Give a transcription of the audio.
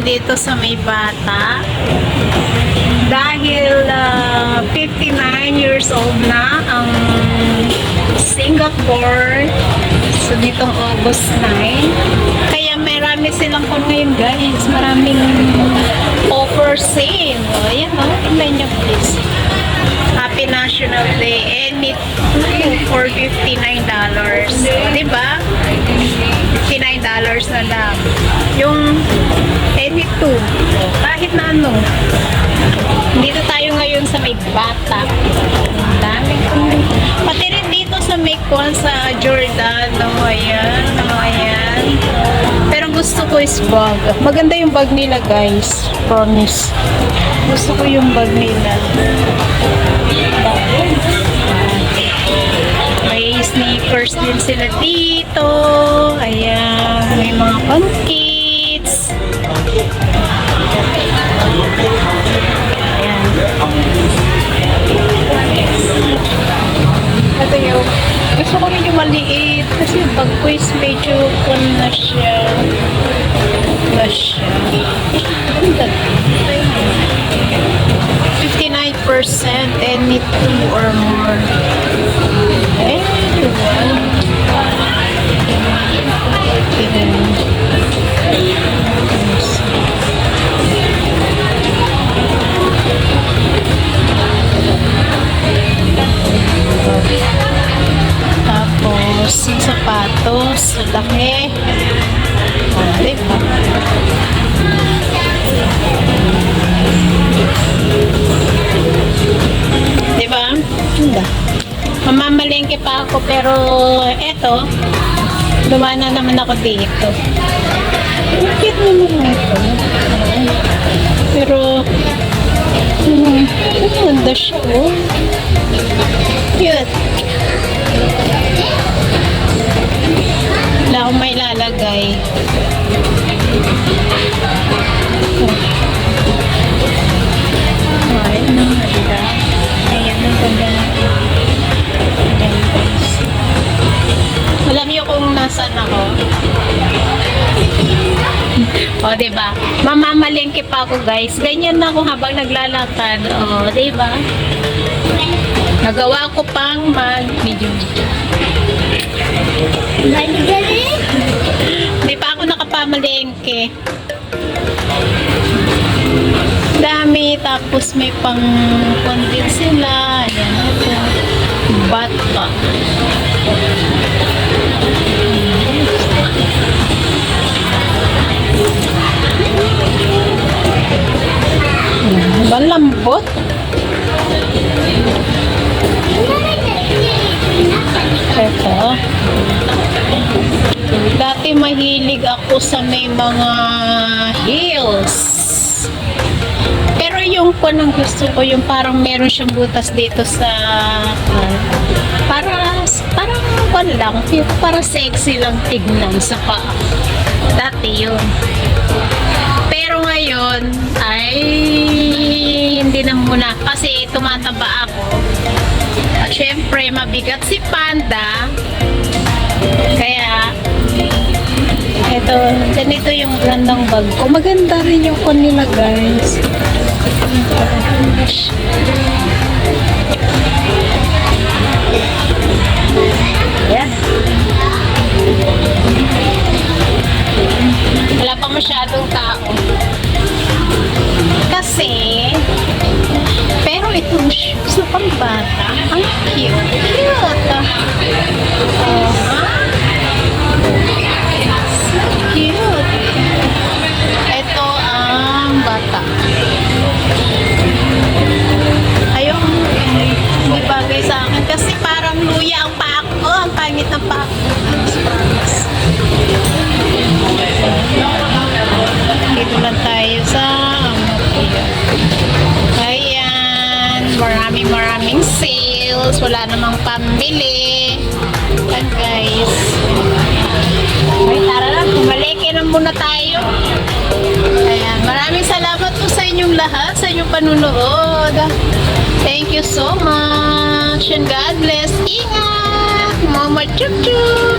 dito sa May Bata. Dahil 59 years old na ang Singapore. So, nitong August 9. Kaya marami silang kon ngayon, guys. Maraming offer sale. Ayan, tingnan nyo, please. Happy National Day. And it for $59. Diba? $59 na lang. Yung any 2. Kahit na ano. Dito tayo ngayon sa May Bata. Ang dami kong... Pati rin dito sa May Kwan sa Jordan. Ayan. Ayan. Pero gusto ko is bag. Maganda yung bag nila, guys. Promise. Gusto ko yung bag nila. May sneakers din sila dito. Ayan. May mga pankits. Ayan. Ito yung gusto ko rin yung maliit kasi yung bag ko is medyo kun na siya. Ganda. 59% and need 2 or more. Eh, tapos yung sapatos, laki. Diba? Diba? Hindi. Mamamalengke pa ako pero eto, lumana naman ako dito. Bakit naman ito? Pero ganda siya, oh. Cute. Wala akong may lalagay. Ayan ang ganda. Ayan ang ganda. Alam niyo kung nasaan ako? O, diba? Mamamalengke pa ako, guys. Ganyan na ako habang naglalakad. O, diba? Nagawa ko pang mag-video. Hindi pa ako nakapamalengke. Dami. Tapos may pang content sila. Ayan. Ito. Bata. Malambot. Ito. Dati mahilig ako sa may mga heels. Pero yung ang gusto ko, yung parang meron siyang butas dito sa parang lang, parang sexy lang tignan sa paa. Dati yun. Pero ngayon ay hindi na muna kasi tumataba ako. At syempre mabigat si Panda. Kaya ito, ganito yung gandang bag ko. Maganda rin yung kon nila, guys. Yeah. Wala pa masyadong tao. Kasi, pero itong shoes na pambata, ang cute. Cute. Cute. Ito ang bata. Ayaw, hindi bagay sa akin kasi parang luya ang paa ko. Ang pangit ng paa ko. Dito lang tayo sa ayan, maraming sales, wala namang pambili. Ayan, guys. Okay, tara na, pumalike na muna tayo. Ayan, maraming salamat po sa inyong lahat, sa inyong panunood. Thank you so much and God bless. Ingat! Mama chup chup!